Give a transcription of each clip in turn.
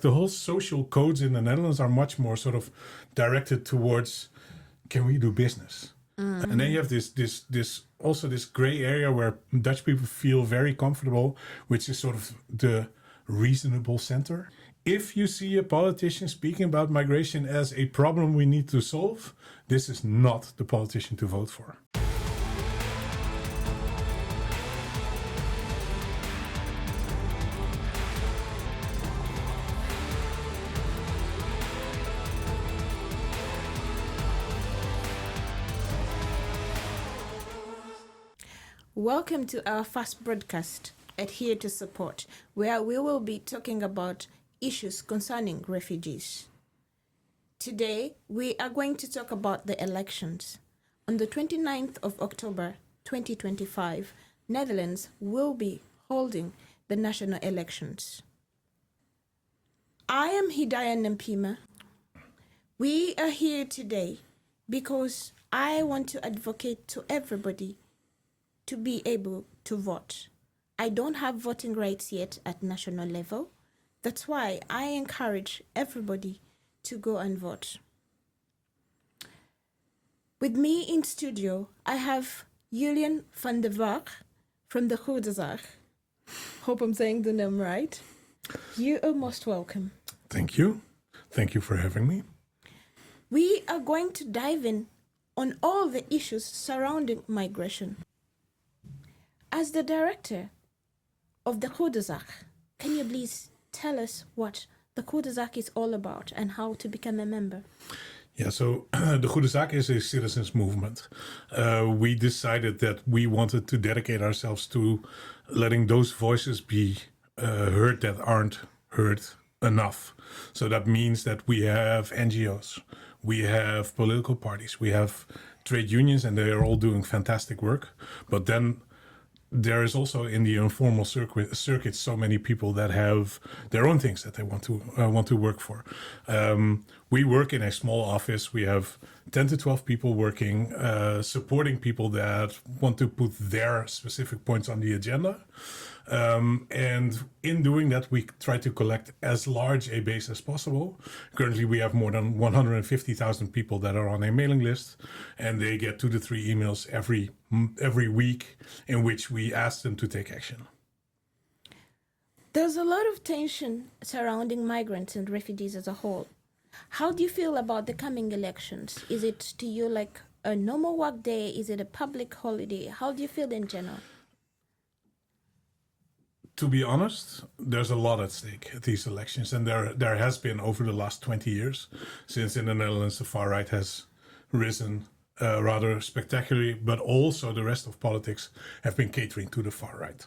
The whole social codes in the Netherlands are much more sort of directed towards, can we do business? And then you have this gray area where Dutch people feel very comfortable, which is sort of the reasonable center. If you see a politician speaking about migration as a problem we need to solve, this is not the politician to vote for. Welcome to our first broadcast at Here to Support, where we will be talking about issues concerning refugees. Today, we are going to talk about the elections. On the 29th of October 2025, Netherlands will be holding the national elections. I am Hidayah Nampima. We are here today because I want to advocate to everybody to be able to vote. I don't have voting rights yet at national level. That's why I encourage everybody to go and vote. With me in studio, I have Julian van den Bergh from the geproduceerd. Hope I'm saying the name right. You are most welcome. Thank you. Thank you for having me. We are going to dive in on all the issues surrounding migration. As the director of the geproduceerd, can you please tell us what the geproduceerd is all about and how to become a member? Yeah, so the geproduceerd is a citizens movement. We decided that we wanted to dedicate ourselves to letting those voices be heard that aren't heard enough. So that means that we have NGOs, we have political parties, we have trade unions, and they are all doing fantastic work. But then there is also in the informal circuit so many people that have their own things that they want to work for. We work in a small office. We have 10 to 12 people working, supporting people that want to put their specific points on the agenda. And in doing that, we try to collect as large a base as possible. Currently, we have more than 150,000 people that are on a mailing list, and they get 2 to 3 emails every week in which we ask them to take action. There's a lot of tension surrounding migrants and refugees as a whole. How do you feel about the coming elections? Is it to you like a normal work day? Is it a public holiday? How do you feel in general? To be honest, there's a lot at stake at these elections, and there has been over the last 20 years, since in the Netherlands the far right has risen rather spectacularly, but also the rest of politics have been catering to the far right.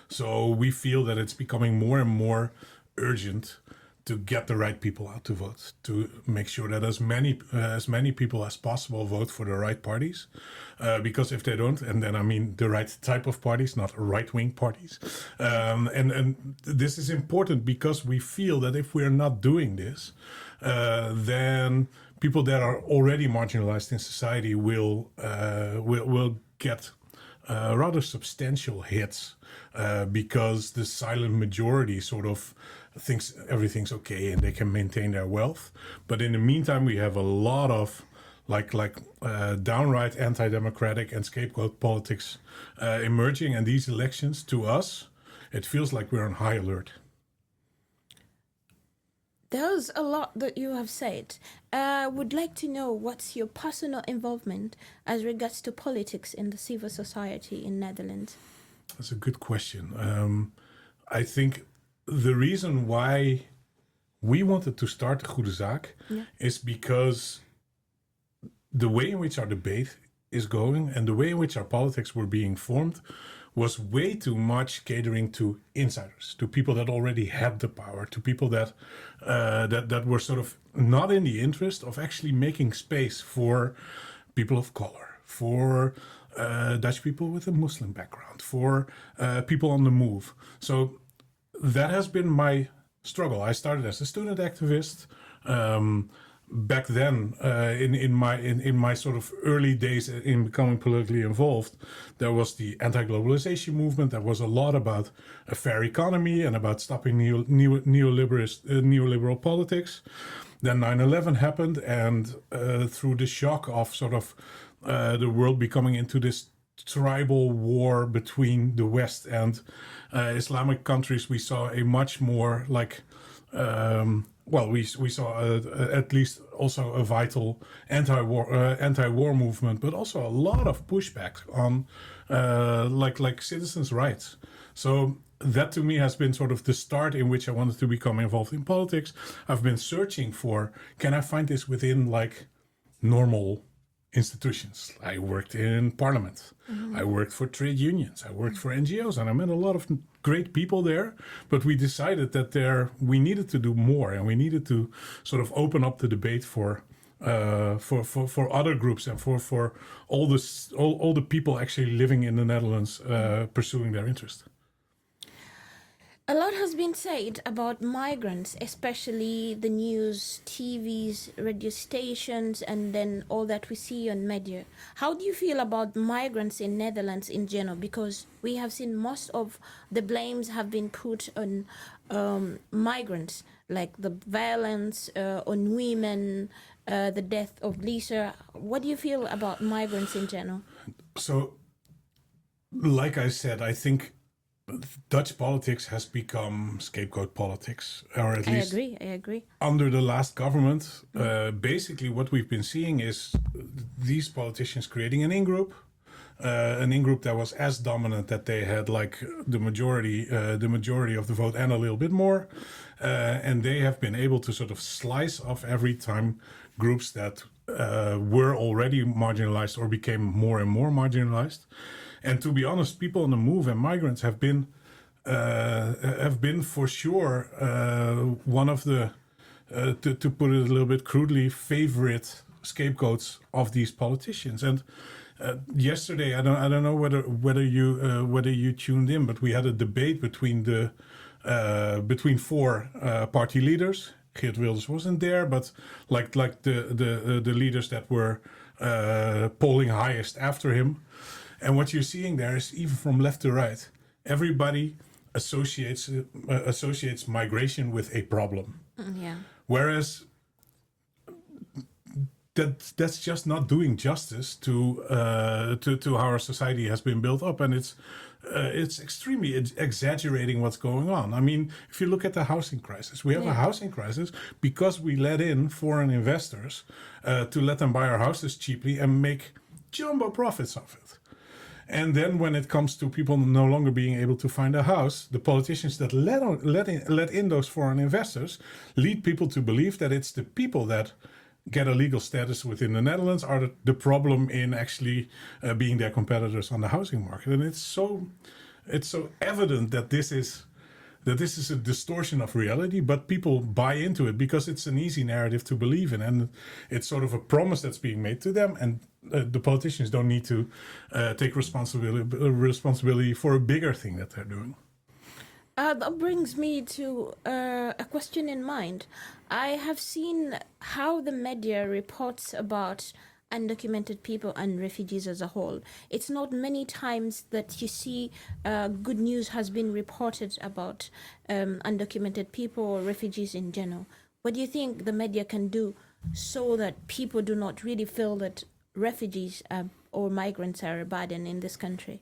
So we feel that it's becoming more and more urgent to get the right people out to vote, to make sure that as many people as possible vote for the right parties, because if they don't, and then I mean the right type of parties, not right-wing parties, and this is important because we feel that if we are not doing this, then people that are already marginalized in society will get rather substantial hits because the silent majority sort of thinks everything's okay and they can maintain their wealth. But in the meantime, we have a lot of downright anti-democratic and scapegoat politics emerging. And these elections, to us, it feels like we're on high alert. There's a lot that you have said. I would like to know what's your personal involvement as regards to politics in the civil society in Netherlands? That's a good question. I think the reason why we wanted to start the Goede Zaak is because the way in which our debate is going and the way in which our politics were being formed was way too much catering to insiders, to people that already had the power, to people that were sort of not in the interest of actually making space for people of color, for Dutch people with a Muslim background, for people on the move. So that has been my struggle. I started as a student activist. back then, in my sort of early days in becoming politically involved, there was the anti-globalization movement. There was a lot about a fair economy and about stopping neoliberal politics. Then 9/11 happened, and through the shock of sort of the world becoming into this tribal war between the West and Islamic countries, we saw a much more like we saw at least also a vital anti-war movement, but also a lot of pushback on like citizens' rights. So that to me has been sort of the start in which I wanted to become involved in politics. I've been searching for, can I find this within like normal institutions? I worked in parliament. I worked for trade unions. I worked for NGOs, and I met a lot of great people there. But we decided that we needed to do more, and we needed to sort of open up the debate for other groups and for all the people actually living in the Netherlands pursuing their interest. A lot has been said about migrants, especially the news, TVs, radio stations, and then all that we see on media. How do you feel about migrants in Netherlands in general? Because we have seen most of the blames have been put on migrants, like the violence on women, the death of Lisa. What do you feel about migrants in general? So, like I said, I think Dutch politics has become scapegoat politics, or at least I agree. Under the last government, basically what we've been seeing is these politicians creating an in-group that was as dominant that they had like the majority of the vote and a little bit more, and they have been able to sort of slice off every time groups that were already marginalized or became more and more marginalized. And to be honest, people on the move and migrants have been for sure one of the, to put it a little bit crudely, favorite scapegoats of these politicians. And yesterday, I don't know whether you tuned in, but we had a debate between four party leaders. Geert Wilders wasn't there, but like the leaders that were polling highest after him. And what you're seeing there is, even from left to right, everybody associates migration with a problem. Yeah. Whereas that's just not doing justice to how our society has been built up, and it's extremely exaggerating what's going on. I mean, if you look at the housing crisis, we have a housing crisis because we let in foreign investors to let them buy our houses cheaply and make jumbo profits of it. And then when it comes to people no longer being able to find a house, the politicians that let in those foreign investors lead people to believe that it's the people that get a legal status within the Netherlands are the problem in actually being their competitors on the housing market. And it's so evident that this is a distortion of reality, but people buy into it because it's an easy narrative to believe in, and it's sort of a promise that's being made to them, and the politicians don't need to take responsibility for a bigger thing that they're doing. That brings me to a question in mind. I have seen how the media reports about undocumented people and refugees as a whole. It's not many times that you see good news has been reported about undocumented people or refugees in general. What do you think the media can do so that people do not really feel that refugees or migrants are a burden in this country?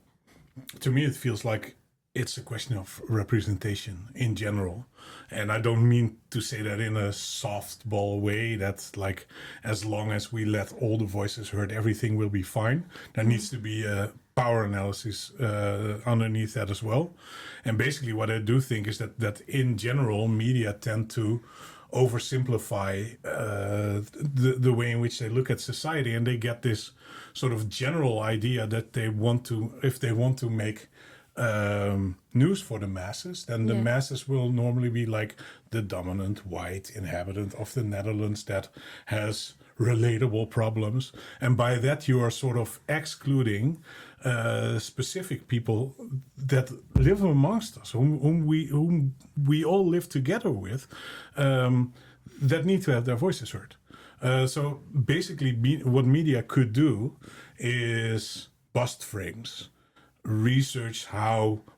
To me, it feels like it's a question of representation in general. And I don't mean to say that in a softball way, that like, as long as we let all the voices heard, everything will be fine. There needs to be a power analysis underneath that as well. And basically what I do think is that in general, media tend to oversimplify the way in which they look at society, and they get this sort of general idea that if they want to make news for the masses, then the masses will normally be like the dominant white inhabitant of the Netherlands that has relatable problems, and by that you are sort of excluding specific people that live amongst us, whom we all live together with, that need to have their voices heard. So basically, what media could do is bust frames, research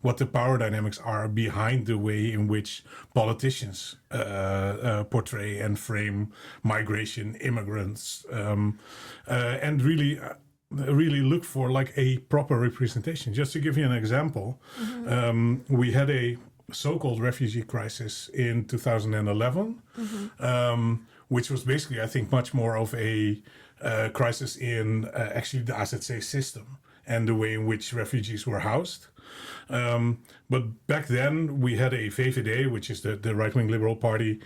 what the power dynamics are behind the way in which politicians portray and frame migration, immigrants, and really look for like a proper representation. Just to give you an example, we had a so-called refugee crisis in 2011, which was basically, I think, much more of a crisis in actually the, as it say, system and the way in which refugees were housed. But back then we had a VVD, which is the right-wing Liberal Party,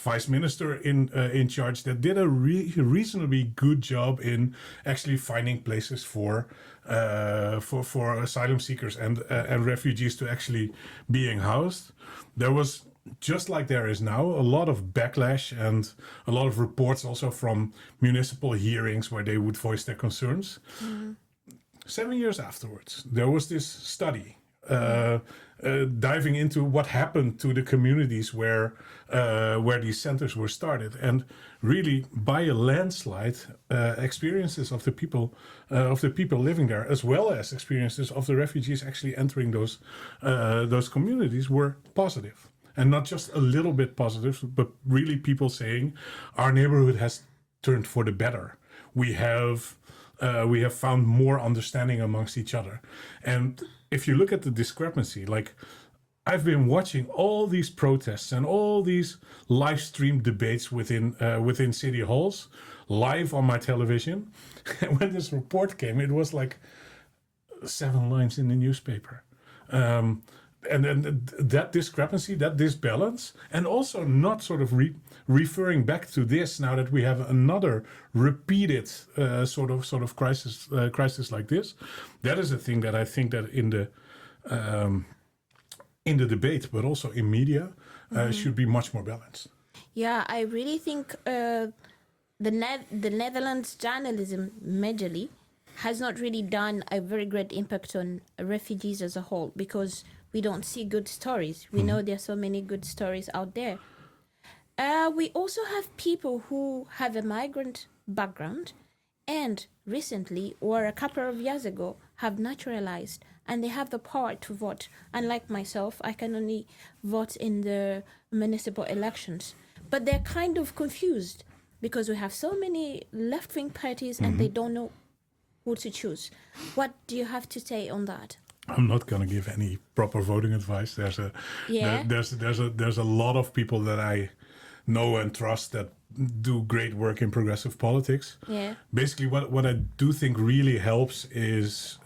vice minister in charge that did a reasonably good job in actually finding places for asylum seekers and refugees to actually being housed. There was, just like there is now, a lot of backlash and a lot of reports also from municipal hearings where they would voice their concerns. 7 years afterwards, there was this study diving into what happened to the communities where these centers were started, and really by a landslide, experiences of the people living there, as well as experiences of the refugees actually entering those communities, were positive. And not just a little bit positive, but really people saying our neighborhood has turned for the better. We have found more understanding amongst each other. And if you look at the discrepancy, like I've been watching all these protests and all these live stream debates within city halls live on my television. And when this report came, it was like 7 lines in the newspaper. And then that discrepancy, that disbalance, and also not sort of referring back to this now that we have another repeated sort of crisis like this. That is a thing that I think that in the debate, but also in media, should be much more balanced. Yeah, I really think the Netherlands journalism majorly has not really done a very great impact on refugees as a whole, because we don't see good stories. We know there are so many good stories out there. We also have people who have a migrant background and recently, or a couple of years ago, have naturalized and they have the power to vote. Unlike myself, I can only vote in the municipal elections. But they're kind of confused because we have so many left-wing parties and they don't know who to choose. What do you have to say on that? I'm not going to give any proper voting advice. There's a lot of people that I know and trust that do great work in progressive politics. Yeah. Basically, what I do think really helps is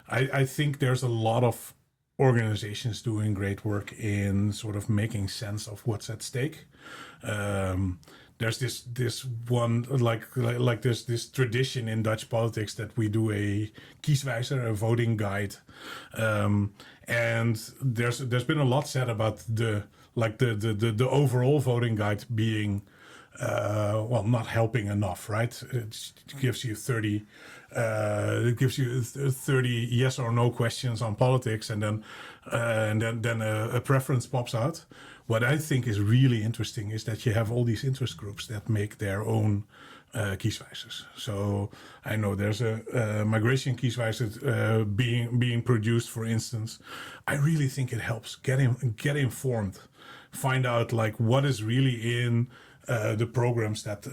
I think there's a lot of organizations doing great work in sort of making sense of what's at stake. There's this one like there's this tradition in Dutch politics that we do a kieswijzer, a voting guide, and there's been a lot said about the overall voting guide being not helping enough, right? It gives you 30 yes or no questions on politics, and then a preference pops out. What I think is really interesting is that you have all these interest groups that make their own kieswijzers. So I know there's a migration kieswijzer being produced, for instance. I really think it helps get informed, find out like what is really in the programs that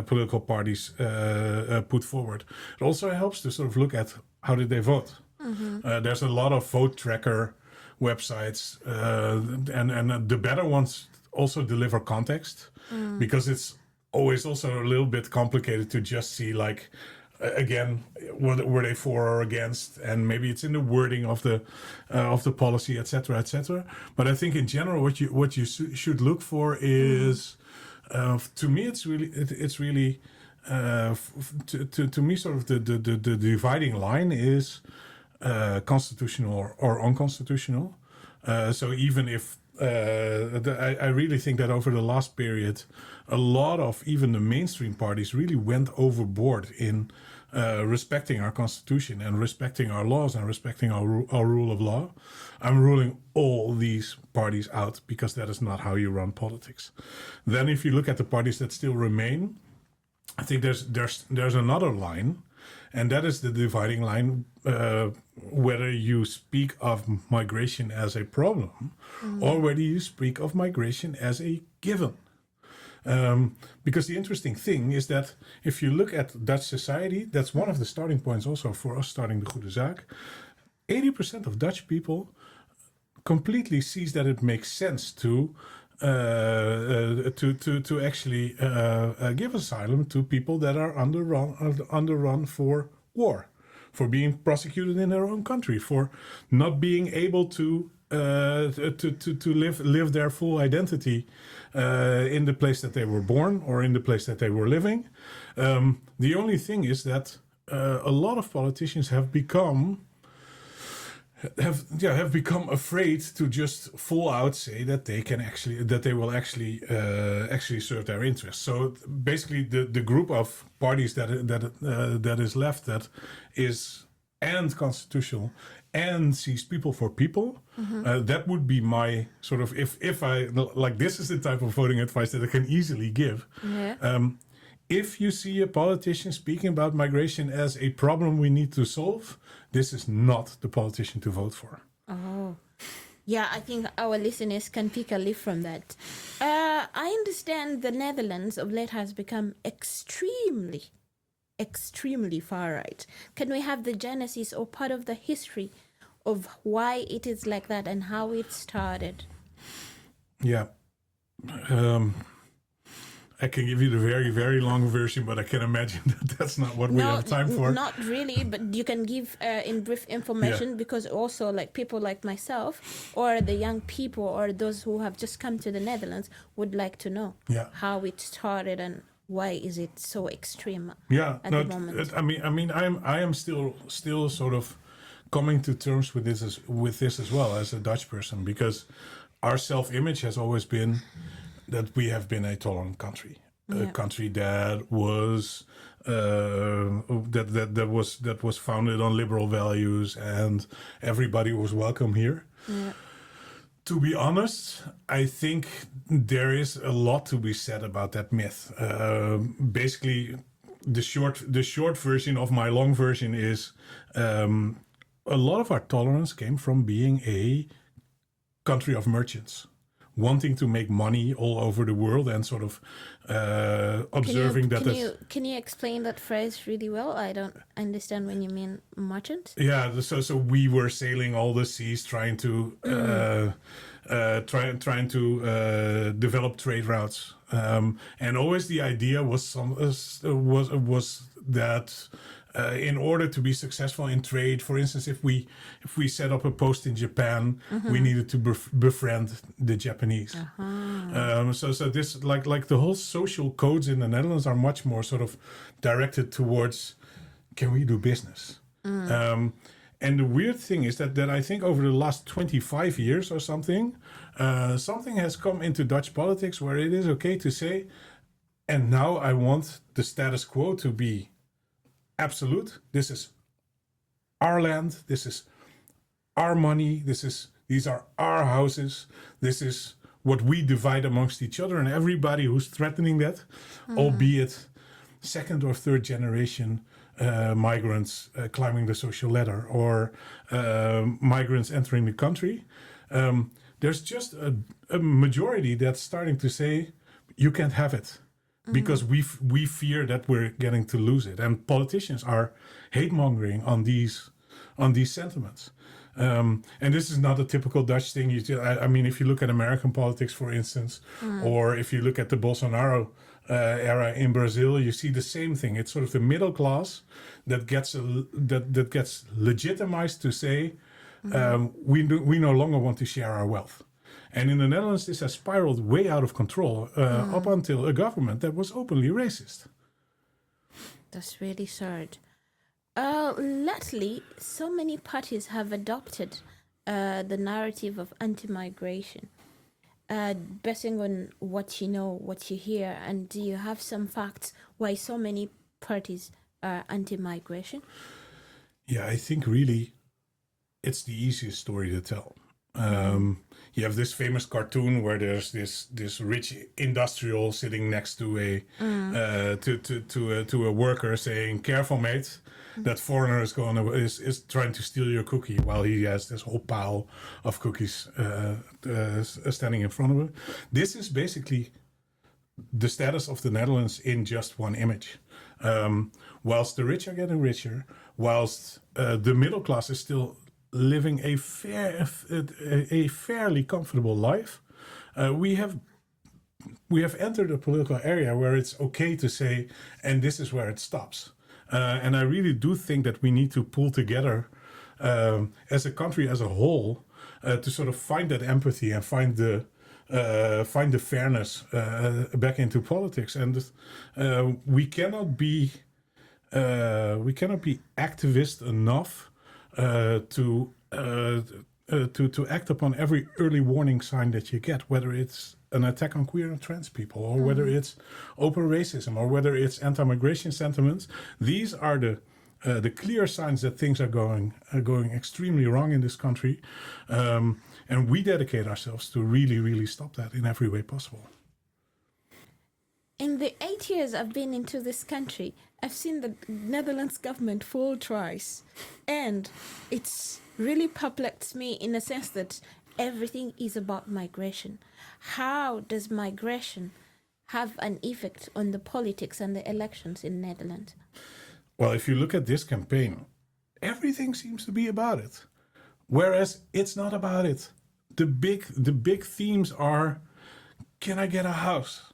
political parties put forward. It also helps to sort of look at how did they vote. There's a lot of vote tracker websites, and the better ones also deliver context, because it's always also a little bit complicated to just see like again were they for or against, and maybe it's in the wording of the policy, etc. But I think in general what you should look for is to me it's really to me sort of the dividing line is constitutional or unconstitutional. So even if I really think that over the last period, a lot of even the mainstream parties really went overboard in respecting our constitution and respecting our laws and respecting our rule of law, I'm ruling all these parties out because that is not how you run politics. Then if you look at the parties that still remain, I think there's another line, and that is the dividing line, whether you speak of migration as a problem or whether you speak of migration as a given. Because the interesting thing is that if you look at Dutch society, that's one of the starting points also for us starting De Goede Zaak. 80% of Dutch people completely sees that it makes sense to actually give asylum to people that are underrun for war, for being prosecuted in their own country, for not being able to live their full identity in the place that they were born or in the place that they were living. The only thing is that a lot of politicians have become afraid to just full out say that they will actually serve their interests. So basically, the group of parties that is left that is and constitutional and sees people for people, that would be my sort of, if I like, this is the type of voting advice that I can easily give. Yeah. If you see a politician speaking about migration as a problem we need to solve, this is not the politician to vote for. Oh, yeah, I think our listeners can pick a leaf from that. I understand the Netherlands of late has become extremely far right. Can we have the genesis or part of the history of why it is like that and how it started? Yeah. I can give you the very, very long version, but I can imagine that that's not what we have time for. Not really, but you can give in brief information, because also like people like myself or the young people or those who have just come to the Netherlands would like to know how it started and why is it so extreme at the moment. I am still sort of coming to terms with this as well as a Dutch person, because our self-image has always been that we have been a tolerant country, a country that was that was founded on liberal values and everybody was welcome here. Yeah. To be honest, I think there is a lot to be said about that myth. Basically, the short version of my long version is a lot of our tolerance came from being a country of merchants, wanting to make money all over the world and sort of observing Can you explain that phrase really well? I don't understand when you mean merchant. Yeah, so we were sailing all the seas, trying to develop trade routes, and always the idea was that. In order to be successful in trade, for instance, if we set up a post in Japan, we needed to befriend the Japanese. So this like the whole social codes in the Netherlands are much more sort of directed towards, can we do business? And the weird thing is that I think over the last 25 years or something has come into Dutch politics where it is okay to say, and now I want the status quo to be absolute. This is our land. This is our money. These are our houses. This is what we divide amongst each other. And everybody who's threatening that, albeit second or third generation migrants climbing the social ladder or migrants entering the country, there's just a majority that's starting to say, you can't have it. Because we fear that we're getting to lose it, and politicians are hate mongering on these sentiments, and this is not a typical Dutch thing. I mean, if you look at American politics, for instance, or if you look at the Bolsonaro era in Brazil, you see the same thing. It's sort of the middle class that gets that gets legitimized to say we no longer want to share our wealth. And in the Netherlands, this has spiraled way out of control up until a government that was openly racist. That's really sad. Lately, so many parties have adopted the narrative of anti-migration, basing on what you know, what you hear, and do you have some facts why so many parties are anti-migration? Yeah, I think really it's the easiest story to tell. You have this famous cartoon where there's this rich industrial sitting next to a worker saying, "Careful, mate, that foreigner is trying to steal your cookie," while he has this whole pile of cookies standing in front of him. This is basically the status of the Netherlands in just one image. Whilst the rich are getting richer, whilst the middle class is still living a fairly comfortable life, we have entered a political area where it's okay to say, and this is where it stops. And I really do think that we need to pull together as a country as a whole to sort of find that empathy and find the fairness back into politics. And we cannot be activist enough to act upon every early warning sign that you get, whether it's an attack on queer and trans people, or whether it's open racism, or whether it's anti-migration sentiments. These are the clear signs that things are going extremely wrong in this country, and we dedicate ourselves to really stop that in every way possible. In the 8 years I've been into this country, I've seen the Netherlands government fall twice. And it's really perplexed me in the sense that everything is about migration. How does migration have an effect on the politics and the elections in Netherlands? Well, if you look at this campaign, everything seems to be about it. Whereas it's not about it. The big themes are, can I get a house?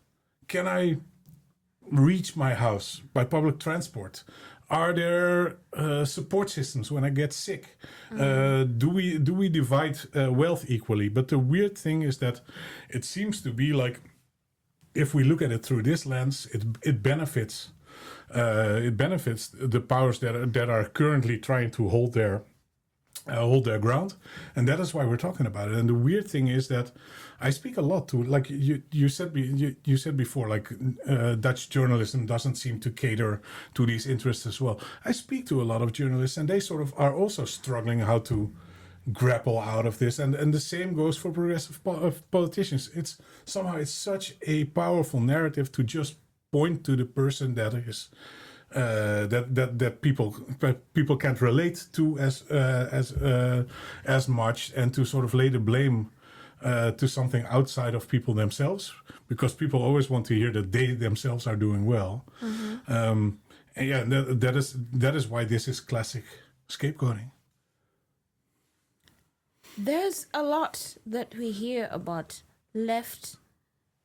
Can I reach my house by public transport? Are there support systems when I get sick? Do we divide wealth equally? But the weird thing is that it seems to be like, if we look at it through this lens, it benefits the powers that are currently trying to hold their ground, and that is why we're talking about it. And the weird thing is that I speak a lot to, like you said before, like Dutch journalism doesn't seem to cater to these interests as well. I speak to a lot of journalists, and they sort of are also struggling how to grapple out of this, and the same goes for progressive politicians. It's such a powerful narrative to just point to the person that is that people can't relate to as much, and to sort of lay the blame to something outside of people themselves, because people always want to hear that they themselves are doing well. And yeah, that is why this is classic scapegoating. There's a lot that we hear about left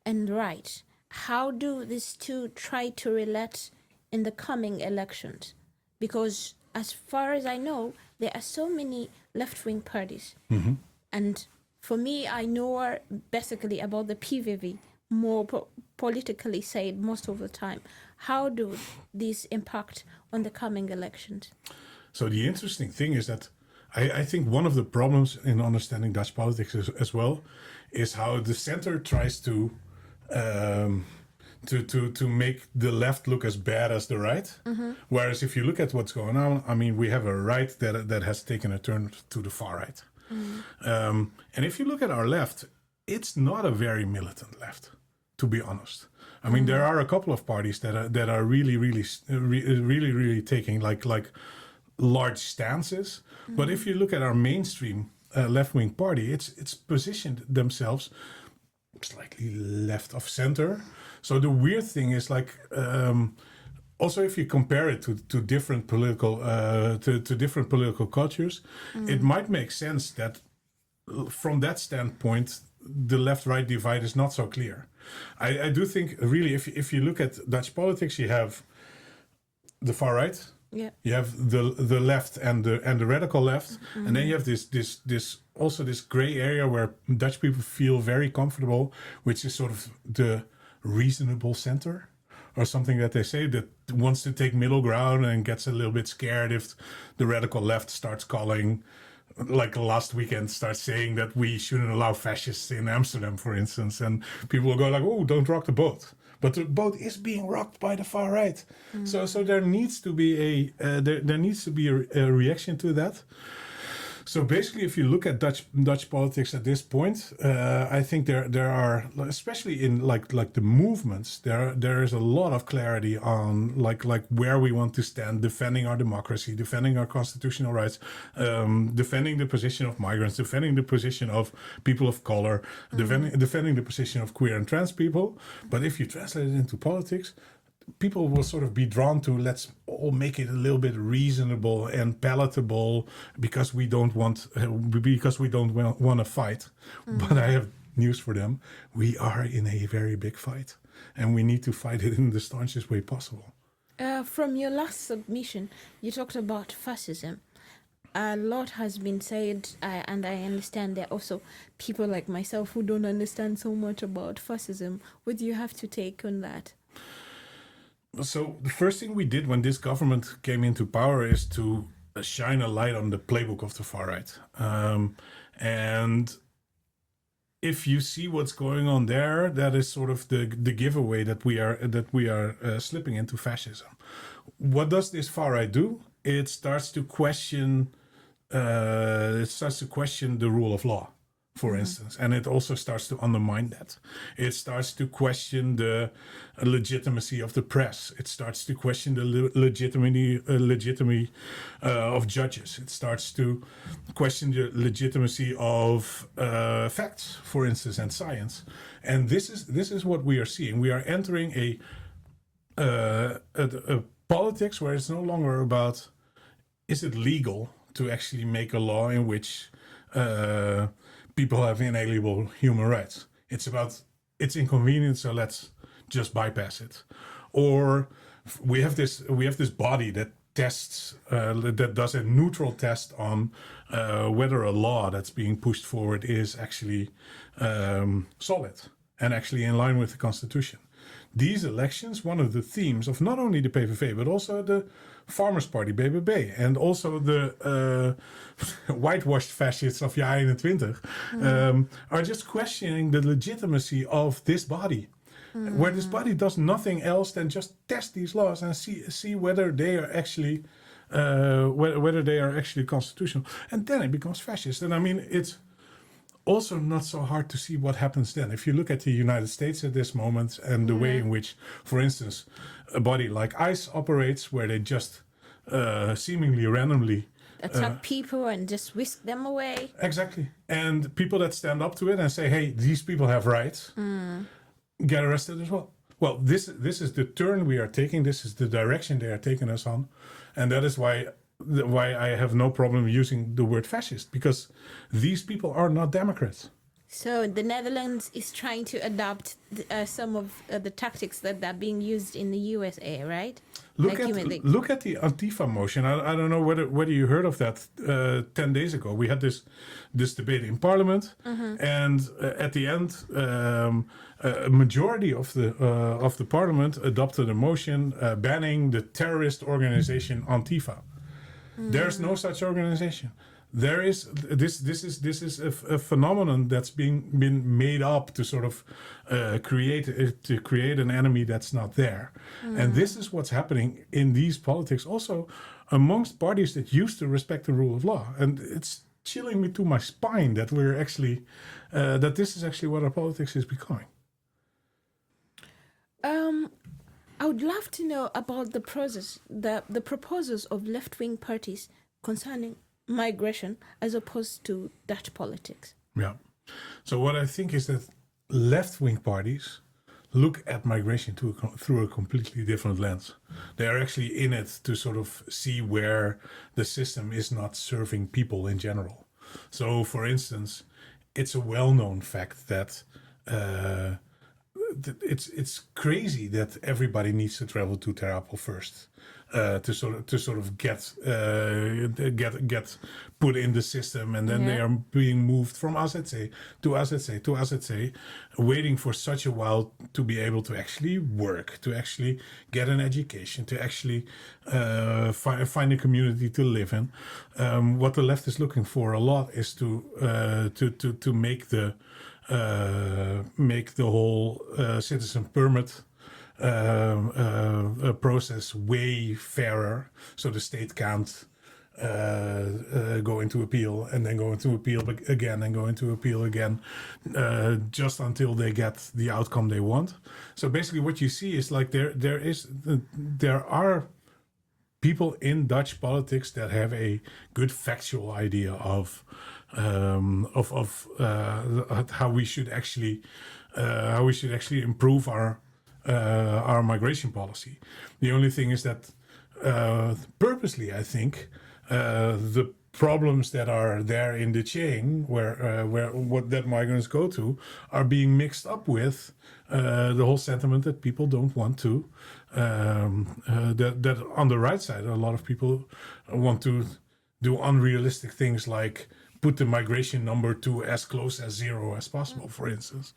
and right. How do these two try to relate in the coming elections? Because as far as I know, there are so many left-wing parties. And for me, I know basically about the PVV, more politically said most of the time. How do these impact on the coming elections? So the interesting thing is that I think one of the problems in understanding Dutch politics as well is how the center tries to make the left look as bad as the right. Whereas if you look at what's going on, I mean, we have a right that has taken a turn to the far right. And if you look at our left, it's not a very militant left, to be honest. I mean, there are a couple of parties that are really taking like large stances. But if you look at our mainstream left-wing party, it's positioned themselves slightly left of center. So the weird thing is, like, also if you compare it to different political different political cultures, it might make sense that from that standpoint, the left-right divide is not so clear. I do think, really, if you look at Dutch politics, you have the far right. Yeah. You have the left and the radical left, and then you have this gray area where Dutch people feel very comfortable, which is sort of the reasonable center, or something that they say, that wants to take middle ground and gets a little bit scared if the radical left starts calling, like last weekend, starts saying that we shouldn't allow fascists in Amsterdam, for instance, and people will go like, "Oh, don't rock the boat." but the boat is being rocked by the far right. So there needs to be a reaction to that. So basically, if you look at Dutch politics at this point, I think there are, especially in like the movements, there is a lot of clarity on like where we want to stand, defending our democracy, defending our constitutional rights, defending the position of migrants, defending the position of people of color, defending the position of queer and trans people. But if you translate it into politics, people will sort of be drawn to, let's all make it a little bit reasonable and palatable because we don't want to fight. But I have news for them. We are in a very big fight, and we need to fight it in the staunchest way possible. From your last submission, you talked about fascism. A lot has been said, and I understand there are also people like myself who don't understand so much about fascism. What do you have to take on that? So the first thing we did when this government came into power is to shine a light on the playbook of the far right. And if you see what's going on there, that is sort of the giveaway that we are slipping into fascism. What does this far right do? It starts to question. The rule of law, for instance, and it also starts to undermine that. It starts to question the legitimacy of the press. It starts to question the legitimacy of judges. It starts to question the legitimacy of facts, for instance, and science. And this is what we are seeing. We are entering a politics where it's no longer about, is it legal to actually make a law in which people have inalienable human rights. It's about, it's inconvenient, so let's just bypass it. Or we have this body that tests, that does a neutral test on whether a law that's being pushed forward is actually solid and actually in line with the Constitution. These elections, one of the themes of not only the PVV, but also the Farmers Party, BBB, and also the whitewashed fascists of jaar 21, are just questioning the legitimacy of this body, where this body does nothing else than just test these laws and see whether they are actually whether they are actually constitutional, and then it becomes fascist. And I mean, it's also not so hard to see what happens then. If you look at the United States at this moment and the way in which, for instance, a body like ICE operates, where they just seemingly randomly attack people and just whisk them away. Exactly. And people that stand up to it and say, hey, these people have rights, get arrested as well. Well, this is the turn we are taking. This is the direction they are taking us on. And that is why I have no problem using the word fascist, because these people are not Democrats. So the Netherlands is trying to adopt some of the tactics that are being used in the USA, right? Look at the Antifa motion. I don't know whether you heard of that 10 days ago. We had this debate in Parliament, and at the end, a majority of the Parliament adopted a motion banning the terrorist organization Antifa. There's no such organization. There is this is a phenomenon that's been made up to sort of create an enemy that's not there, and this is what's happening in these politics also amongst parties that used to respect the rule of law. And it's chilling me to my spine that we're actually that this is actually what our politics is becoming. I would love to know about the process, the proposals of left-wing parties concerning migration as opposed to Dutch politics. Yeah. So what I think is that left-wing parties look at migration through a completely different lens. They are actually in it to sort of see where the system is not serving people in general. So, for instance, it's a well-known fact that it's crazy that everybody needs to travel to Ter Apel first to sort of get put in the system, and then they are being moved from AZC to AZC to AZC, waiting for such a while to be able to actually work, to actually get an education, to actually find a community to live in. What the left is looking for a lot is to make the whole citizen permit process way fairer, so the state can't go into appeal and then go into appeal again and go into appeal again, just until they get the outcome they want. So basically, what you see is like there are people in Dutch politics that have a good factual idea of how we should actually improve our migration policy. The only thing is that purposely, I think, the problems that are there in the chain, where what that migrants go to, are being mixed up with the whole sentiment that people don't want to. That on the right side, a lot of people want to do unrealistic things like put the migration number to as close as zero as possible, for instance,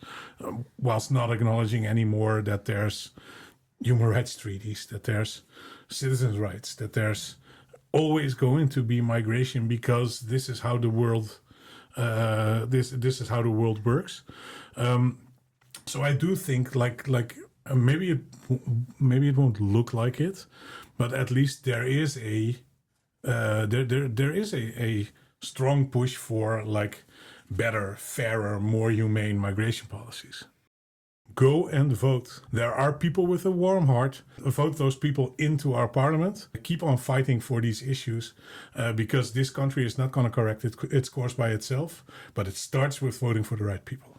whilst not acknowledging anymore that there's human rights treaties, that there's citizens' rights, that there's always going to be migration because this is how the world this is how the world works. So I do think maybe it won't look like it, but at least there is a strong push for like better, fairer, more humane migration policies. Go and vote. There are people with a warm heart. Vote those people into our parliament. Keep on fighting for these issues because this country is not going to correct its course by itself, but it starts with voting for the right people.